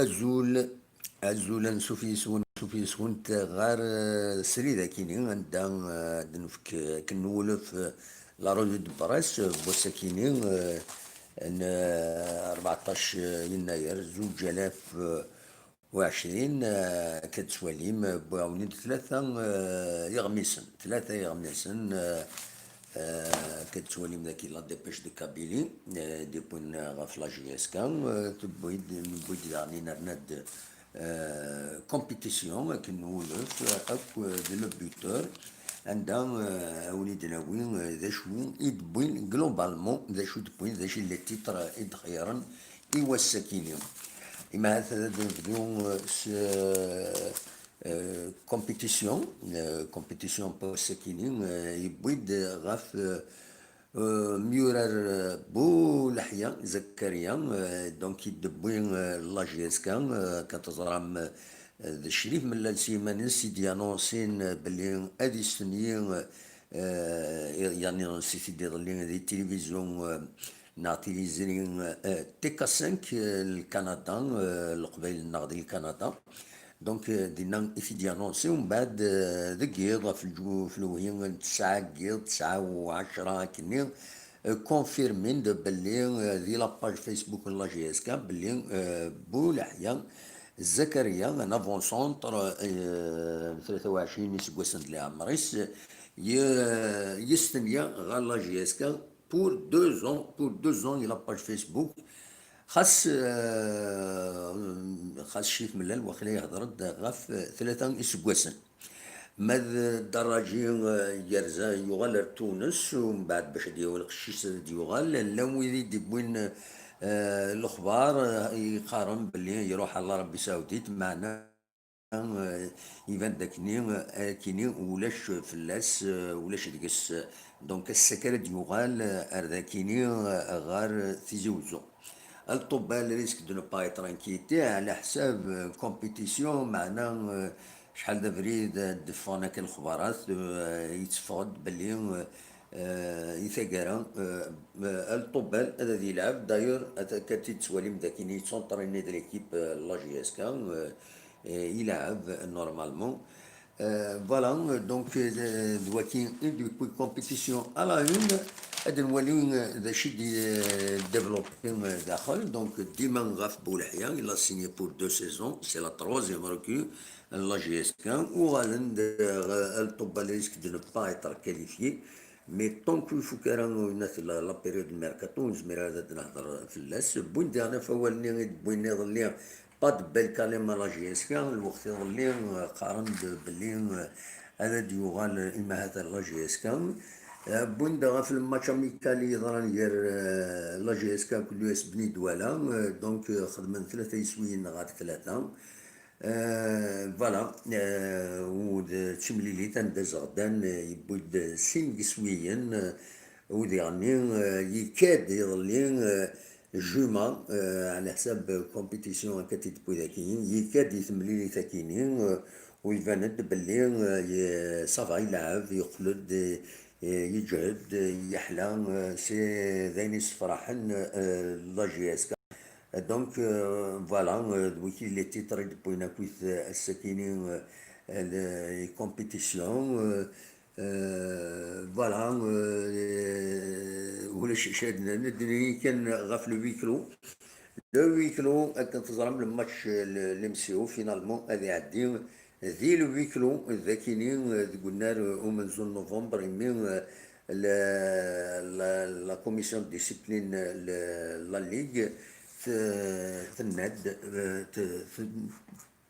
أزول أزول سوفي سون غار سري ذاكيني عندها دنفك كنولف لا رودو دو براس بوساكيني ان 14 يناير 2020 كتسواليم بوعوني ثلاثة يغميسن كتسواليم ذاكي لا ديبيش دو كابيلي دي بوين غاف لا جي اس كان بويد دارني نرند كومبيتيسيون كنولف اك دو لو بوتور عندها وليدنا وين ذا شو يدبوين جلوبالمون ذا شو تبوين ذا شي اللي تيتر خيرا ايوا السكينيوم إما هذا نبدو كومبيتيسيون بو السكينيوم يبويد غاف ميورر بو لحيا زكريا دونك يدبوين لا جي اس كان كتزرام الشريف من السيمان سيدي انونسين بلي ادي سنين يعني سيتي دي دي التلفزيون ناتيليزين تي كا 5 الكندا القبيل النغدي الكندا دونك دينا افيدي انونسي ومن بعد ذكيض في الجو في الوهين 9 كيض 9 و10 كني كونفيرمين بلي ذي لاباج فيسبوك لا جي اس كا بلي بو لحيا زكريا نافون سونتر 23 يسقسن لي عمريس يستنيا غا لا جي اس كا pour 2 ans. Pour 2 ans, il a page Facebook. خاص شيف ملال وخليه يهضر غاف 3 اسبواسن ماذ دراجي يرزا يغال تونس ومن بعد باش ديال القشيش يغال لا وين يدبوين الاخبار يقارن باللي يروح على عربي سعوديت معنا يبان كيني ولاش فلاس ولاش ديكس دونك السكر ديوغال ارداكيني غار تيزوزو الطبال ريسك دو با ايتر انكيتي على حساب كومبيتيسيون معنا شحال دافريد دفوناك الخبارات يتفقد باللي يثقرا الطبال هذا ذي يلعب داير كاتي تسواليم داكيني تسونطريني د ليكيب لا جي اس كان يلعب نورمالمون فوالا دونك دواكي دوك كومبيتيسيون على اون هاد نوليو ذا شي ديفلوبي داخل دونك ديما غاف بولحيا إلا سيني بور 2 سيزون سي لا تروزيام روكو لا جي اس كان وغالند الطب ريسك دو نو با ايتر كاليفيي مي طونك يفوك راه الناس لا بيريود الميركاتو نزمر هذا نهضر في اللاس بوين انا فوالني بوين يظلي قد بالكلمة لا جي اس كان الوقت يظلي قارن باللي هذا ديوغال إما هذا لا جي اس كان بوندا في الماتش اميكالي يضران غير لا جي اس كا كل ياس بني دوالا دونك خدمن 3 يسويين غاد 3 فوالا ود تشمليلي تندز غدان يبود 5 يسويين ودي يعني يكاد يظلين جوما على حساب كومبيتيسيون كتي تبو ذاكيين يكاد يثمليلي ثاكينين ويفاند باللي صافا يلعب يقلد يجهد يحلى سي ذيني فرحن لا جي اس كا دونك فوالا دوكي لي تيتر بوينا كويث السكيني لي كومبيتيسيون فوالا ولا شاد ندري كان غاف لو ويكلو لو ويكلو كان تزرم الماتش اللي مسيو فينالمون هذا عدي ذي لو ويكلو ذاكيني قلنا ومنزل نوفمبر يمين لا كوميسيون ديسيبلين لا ليغ تناد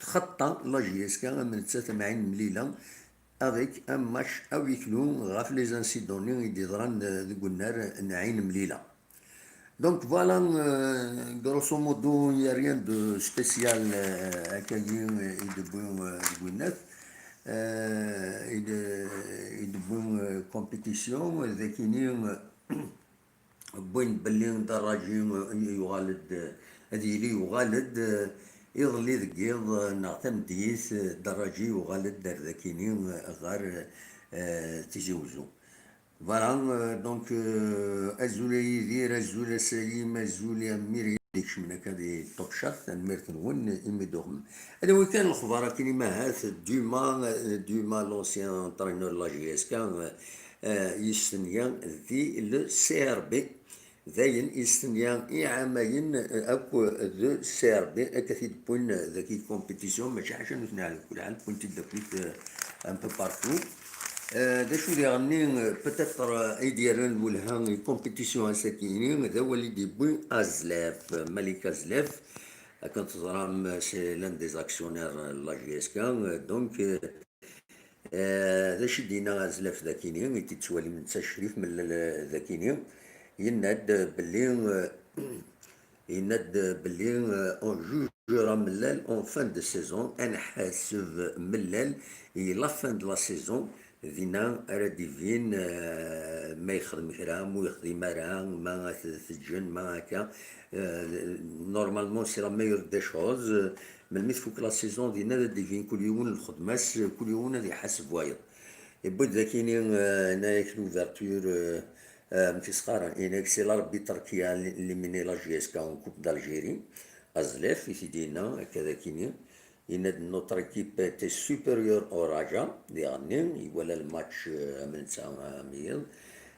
تخطى لا جي اس كا من 89 مليله افيك ان ماتش ا ويكلو غاف لي زانسيدون اللي ضران قلنا نعين مليله. Donc voilà, grosso modo, il n'y a rien de spécial à Cagin et de bon Gwyneth et de bonne compétition. ذاكينين بوين بلين دراجين يغالد هذه اللي يغالد يظلي ذكيض نعتم ديث دراجي يغالد ذاكينين غير تجاوزو. Voilà, donc Azoulay Yidir, Azoulay Salim, Azoulay Amiri. ديكش من هكا دي توكشات نمرت نون إمي دوغم هذا وين كان الأخبار كيني ما هاث دوما لونسيان انترينور لا جي اس كان يستنيا ذي لو سي ار بي ذاين يستنيا إعامين أكو ذو سي ار بي أكثر بوين ذاكي كومبيتيسيون ماشي حاجة نثني على كل حال بوين تدبيت ان بو بارتو دا شو اللي غني بتاتر اي ديالن ولها كومبيتيسيون ساكينين هذا هو اللي ديبوي ازلاف ملك ازلاف كنت تزرام سي لان دي زاكسيونير لا جي اس كان دونك هذا شي دينا ازلاف ذاكينين تتسوالي من تشريف من ذاكينين يناد باللي اون جوجera ملال اون فان دو سيزون انا حاسب ملال لا فان دو لا سيزون ذينا راه ديفين ما يخدم كرا مو يخدم راه ما تسجن ما هكا نورمالمون سي لا ميور دي شوز من ميت فوق لا سيزون دينا ديفين كل يوم الخدماس كل يوم اللي حاسب وايض يبود ذاكيني هنايا لوفرتور في صغار هناك سي لاربيتر كي اللي لا جي اس كا كوب دالجيري ازلاف يسيدينا كذا كيني يناد نوتر ايكيب تي سوبيريور او راجا دي غنين ولا الماتش من ساعه ميل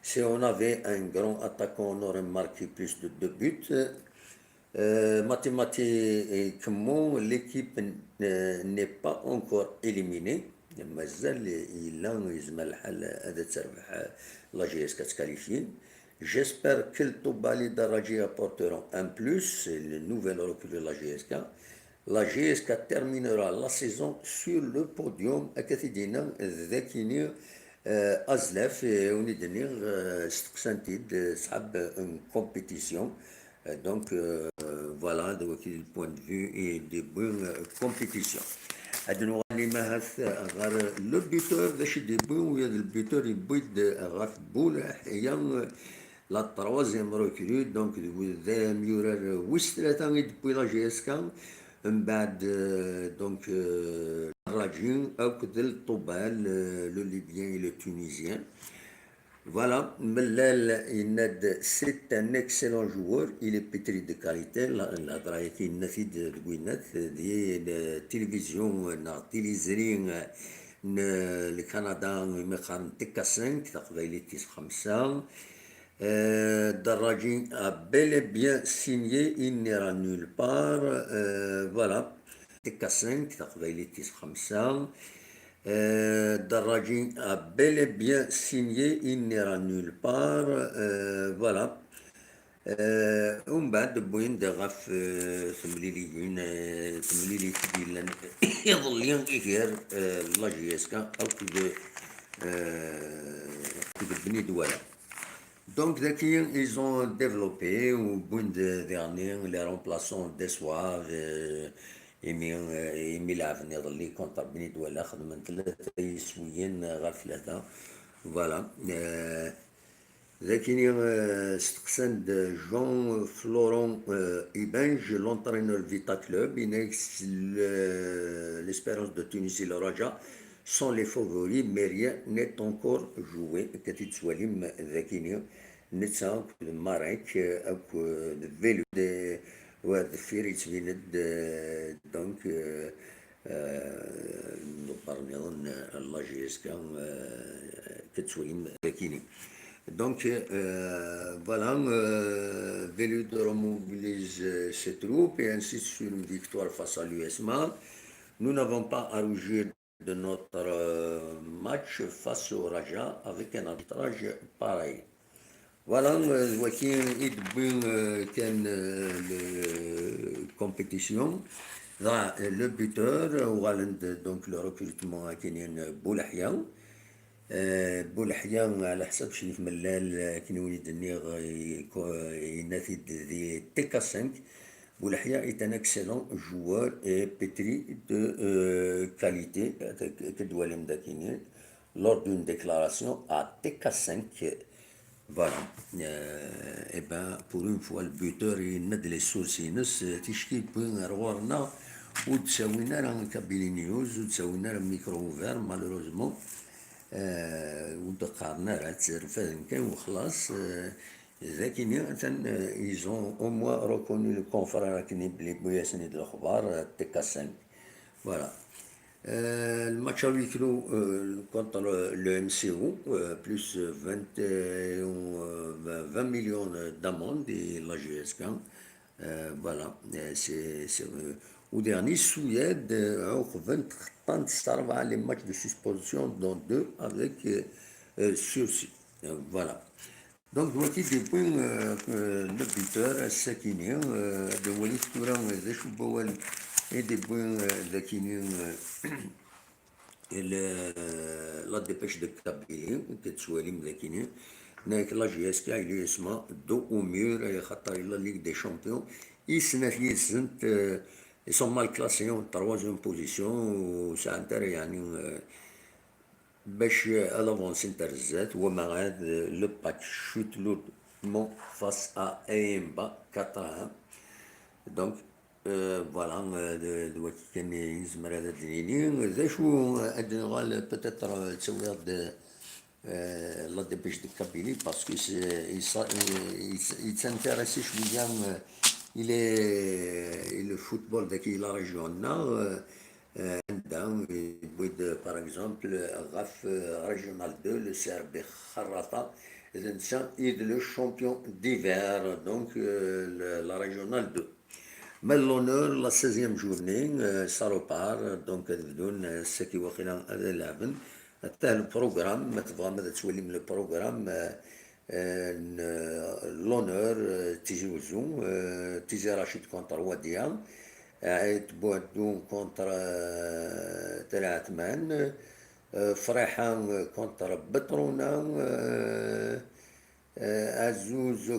سي اون افي ان غران اتاكون نور ماركي بلوس دو دو بوت mathématiquement l'équipe n'est pas encore éliminée مازال إلا يزم الحال هذا تربح لا جي اس كتكاليفي j'espère que le Tobali Daraji apporteront un plus c'est le nouvel recul de la GSK la GSK terminera la saison sur le podium أكثدينا ذاكيني أزلاف وندنير استقسنتيد صحاب une compétition donc voilà donc le point de vue et des bonnes compétitions هادو غني ما هاث غير لو بيتور باش يديبوي ويا البيتور يبيد غاف بولح هي لا تروازيام روكرو دونك ذا ميورر ويس ثلاثة يدبوي لا جي اس كا من بعد دونك الراجين او كذا الطوبال لو ليبيان لو تونيزيان Voilà, Mellal Inad, c'est un excellent joueur, il est pétri de qualité, la draïki nafid de Gwyneth, de télévision, na télézering, le Canada, Mekhan TK5, تقبيلي 5 Darajin a bel et bien signé, il n'ira nulle part, voilà, TK5, تقبيلي 5 Darajin a bel et bien signé, il n'ira nulle part, voilà. ومن بعد بوين دا غاف ثمليليين ثمليلي تبيلان يظلين إيجار لا جي اس كا أو كده بني دوالة. Donc, ils ont développé, au bout de dernier, les remplaçants d'Essoir, إيمي l'avenir اللي كونتر بني دوالة خدمن ثلاثة يسويين غاف ثلاثة. Voilà. لكن استقسم جون فلورون إيبانج l'entraîneur Vita Club l'espérance de Tunisie le Raja sont les favoris mais rien n'est encore joué كتيت سواليم ذاكيني نتسا المارك أو الفيلو وهذا الفيري تبيند دونك نظن الله جيسكا كتسواليم ذاكيني Donc, voilà, Velud remobilise ses troupes et insiste sur une victoire face à l'USMA. Nous n'avons pas à rougir de notre match face au Raja avec un arbitrage pareil. Voilà, Joaquin Idbun Ken compétition. Là, le buteur, donc le recrutement à Kenyan Boulahia. بولحيا على حسب شريف ملال كي وليد النيغ ينافد دي تيكا 5 بولحيا est un excellent joueur et pétri de qualité كدوالم داكيني lors d'une déclaration à TK5 voilà et ben pour une fois le buteur يند لي سورسينس تشكيل بين روارنا وتساوينا راه كابيلي نيوز وتساوينا راه ميكرو اوفير مالوروزمون ودقارنا راه تسرفان كان وخلاص ذاكيني ils ont au moins reconnu le confrère qui n'est بياسني de الأخبار TK5. Voilà. Le match à huis clos contre le MCO, plus 20 millions d'amendes et la GSK. Voilà, au dernier, Suède a 20 stars les matchs de suspension, dont deux avec sursis. Voilà. Donc, voici des points le buteur, Sakini, de Walid Touran, de Chouboual, et des points de Kini, la dépêche de Kabylie, كتسوالي مذاكينين هناك لا جي اس كاع اللي يسمى دو او ميور خاطر لا ليغ دي شامبيون يسنى في سنت ils sont mal classés en troisième position وساعة نتاع يعني باش الافونسي نتاع الزات هو مع هاد لو باتش شوت لوتمون فاس ا ايمبا 4-1 دونك فوالا دلوقتي كان يزمر هذا الدنيني ذا شو ادنغال بتاتر تسوي هاد لا ديبيش دو كابيلي باسكو يتسانتيريسي شويه الى الفوتبول ذاكي لا ريجيوننا عندهم بويد باغ اكزومبل غاف ريجيونال 2 لو سي ار بي خراطه اذا نسا ايد لو شامبيون ديفير دونك لا ريجيونال 2 Mais l'honneur, la 16e journée, ça repart, donc بدون سكي واخيرا لعبن حتى البروغرام ما تبغى ماذا تولي من البروغرام لونور تيجي وزو تيجي رشيد كونتر وديا عيد بوادو كونتر تاع عثمان فرحان كونتر بترونا عزوز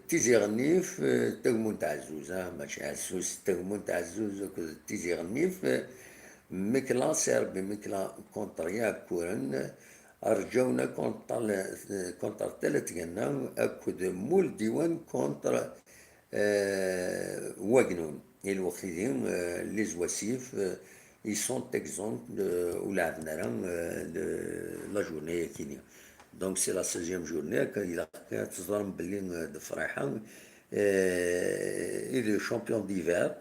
تيزي غنيف تغمون تاع عزوز ماشي عزوز تغمون تاع عزوز تيزي غنيف مكلا سيربي مكلا كونتر ياكورن رجونا كونتر تلت قلنا اكد مول ديوان كونتر واجنون الوخيدين لي زواسيف ils sont exempts ولعبنا لا جورني كينيا Donc c'est la 16e journée qu'il a تصدر باللي فرحان il est champion d'hiver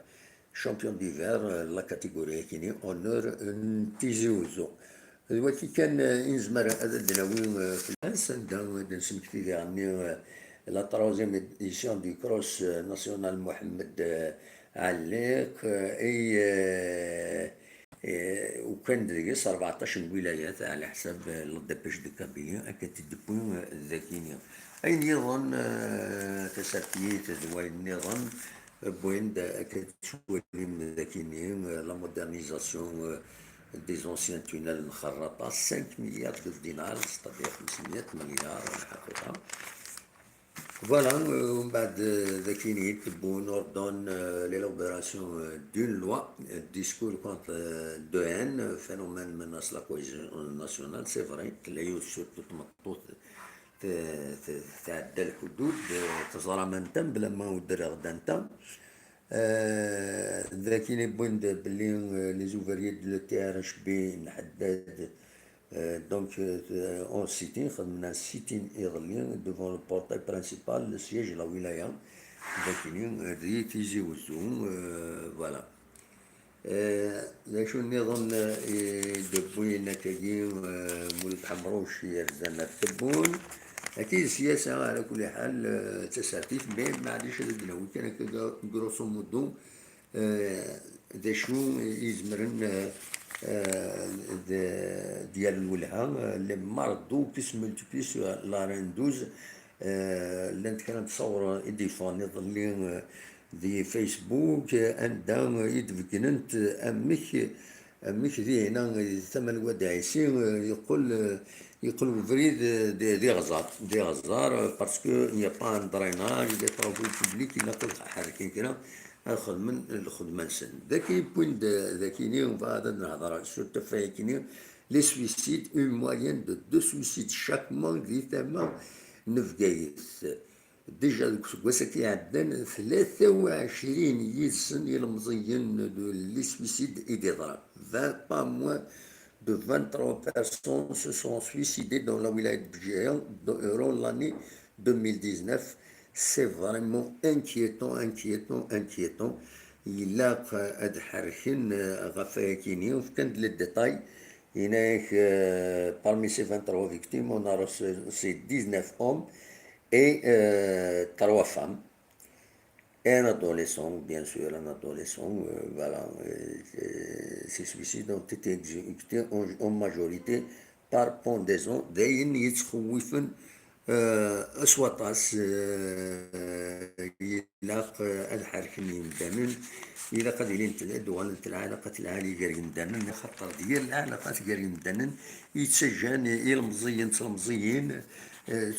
la catégorie كيني honneur تيزيوزو دلوقتي كان ينزمر هذا الدناوي في الناس عندنا نسمك في يعني لا تروزيام اديسيون دي كروس ناسيونال محمد عليق وكان دقيس 14 ولايات على حساب الدبش دو كابيليا أكاد تدبون ذاكينيا أي نظام تسافيت دوال النظام بوين أكاد تسوالي من ذاكينيا لا مودرنيزاسيون دي زونسيان تونيل مخرطة 5 مليار دو دينار ستادير 500 مليار الحقيقة Voilà, Dakini, on ordonne l'élaboration d'une loi, discours contre de haine, phénomène menace la cohésion nationale, c'est vrai, que les surtout تعدى الحدود تظهر من تم بلا ما ودر غدا تم ذاكين يبون بلي لي زوفريي دو تي ار اش بي نحدد donc en sitting خدمنا sitting إغلين devant le portail principal le siège de la wilaya ذاكين دي تيجي وزوم voilà شو النظام دبوي نتاجي مولد حمروش يرزانا التبون أكيد السياسة على كل حال تساتيف بين معليش هذا الدناوي كان كروسو مودو ذا شو يزمرن ديال الولعة اللي مرضو كيس ملتبليس لا رندوز اللي كانت تصور إديفان يظلين دي فيسبوك عندها يدفكننت أمك ذي هنا ثمن وداعسي يقول فريد دي غزار باسكو ني با ان دريناج دي طروبو بوبليك ينقل حركين كنا الخدمة نسن ذاكي بوين ذاكيني وبعد نهضر سو تفايكيني لي سويسيد اون موين دو 2 suicides chaque mois دي ثما نفقايث ديجا دوك سكواساكي عندنا 23 يلسن يلمزيين لي سويسيد اي دي ضرب 20 با موان de 23 personnes se sont suicidées dans la wilaya de Bjéan durant l'année 2019. C'est vraiment inquiétant, inquiétant, inquiétant. إلا هاد حركين غفا كيني وكان لي ديتاي هناك parmi ces 23 victimes on a reçu c'est 19 hommes et 3 femmes et un adolescent, bien sûr, un adolescent, voilà, ces suicides ont été exécutés en majorité par pendaison. داين يتخوفن أسوطاس يلاق الحرك يمدانن إلا قد يلين دوغان العلاقات العالية غير يمدانن خاطر ديال العلاقات غير يمدانن يتسجن المزيين تلمزيين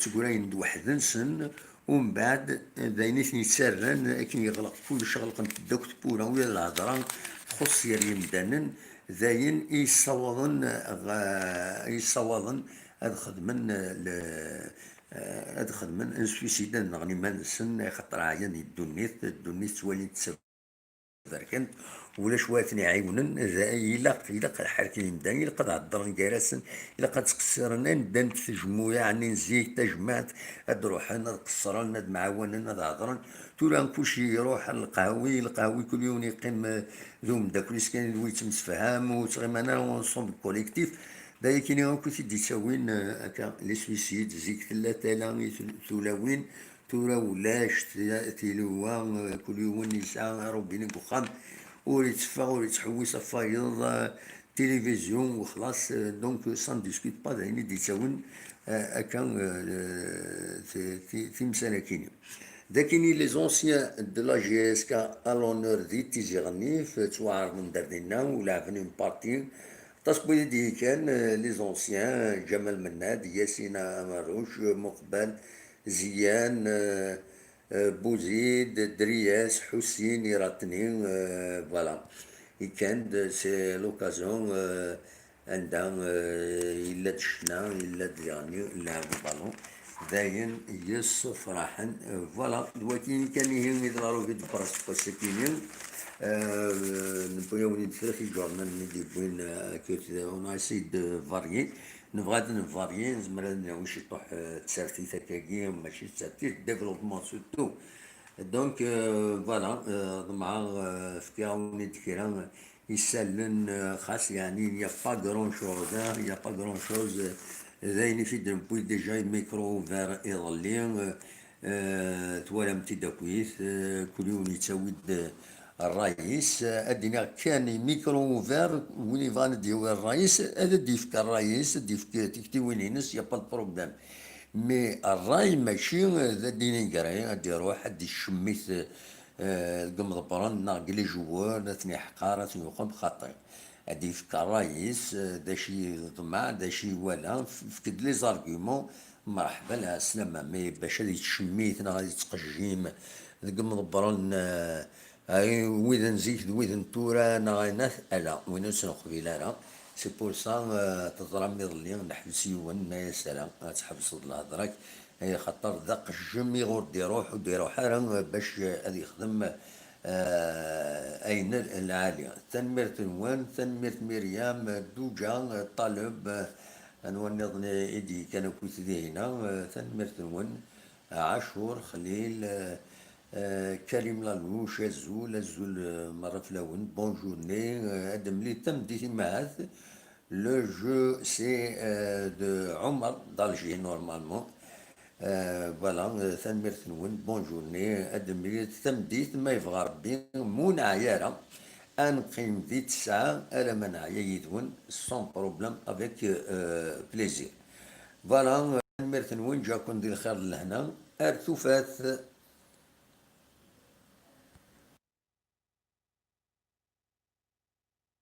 تقولين وحدن سن ومن بعد باينيت يتسرن كي يغلق كل شغل قنت دوك تبورا ويا الهضرة تخص يا يمدانن ذاين يصوضن هاد خدمن هاد خدمن انسويسيدان نغني ما نسن خاطر عيان الدنيت توالي بركنت ولا شواتني عيونن إلا قد حركين مداني إلا قد عدرن كراسن إلا قد تقصرنا ندان تجمو يعني نزيك تجمعت هاد روحنا قصرنا هاد معاوننا هاد عذرن تولان كلشي يروح القهوي كل يوم يقيم ذو مداكليس كان ذو يتمسفهام وتغيمانا اونصومبل كوليكتيف دايا كاين غير كنت يتساوين هكا لي سويسيد زيك ثلاثة ثلاوين تورا ولاش تيلوا كل يوم يسعى ربي وخام ويتفا ويتحوس فايض تلفزيون وخلاص دونك سان ديسكوت با دايني ديتاون هكا في مساكين داكيني لي زونسيان دو لا جي اس كا الونور دي تيجي غني في توار من دردنا ولعبنا اون بارتي تصبيدي دي كان لي زونسيان جمال مناد ياسين مروش مقبل زيان بوزيد درياس حسين يراتني فوالا كان سي لوكازيون عندها إلا تشنا إلا يعني لعبوا بالون داين يس فرحا فوالا دلوقتي كان يهم يضربوا في البراس باسكينين نبغيو نتفرخ الجورنال اللي بوين كيف اون اسي دو فاريي نبغى نفاريي نزمر واش يطيح تسارتي تاكاكي ماشي تسارتي ديفلوبمون سورتو دونك فوالا مع فكاوني دكرا يسالن خاص يعني يا با غرون شوز يا با غرون شوز ذاين في دمبوي ديجا ميكرو فار يظلي توالمتي داكويث كل يوم يتساويد الرئيس الدنيا كان ميكرو فير وين فان ديو الرئيس هذا ديفك الرئيس ديفك تكتي وين ينس يا با بروبليم مي الراي ماشي ذا ديني قراي غادي يروح حد يشميت قمض بران ناقلي جوار ثني حقاره ثني وقم خاطر هادي يفك الرئيس داشي طمع داشي ولا فكد لي زارغيومون مرحبا لها السلامة مي باش هادي تشميت غادي تقجيم قمض بران هاي ويذا نزيك ويذا نتورا نغينا الا وين نسنقبيل انا سي بور سا تضرب ميضلي نحبس يوان ما يسلام تحبس الهضرك هي خاطر ذاق الجم يغور ديروح راه باش هذا يخدم اين العالية تنمير تنوان تنمير مريم دوجا طالب انوان نظن ايدي كانوا كويتي هنا تنمير تنوان عاشور خليل كريم لالوش الزول مرة فلاون بون جورني ادم لي تم ديتي معاث لو جو سي دو عمر دالجي نورمالمون فوالا ثنمير ثنون بون جورني ادم لي تم ديت ما يبغى ربي مون عيارة انقيم دي 9 الا ما نعيا يدون سون بروبلام افيك بليزير فوالا ثنمير ثنون جاكم دي الخير لهنا ارتفات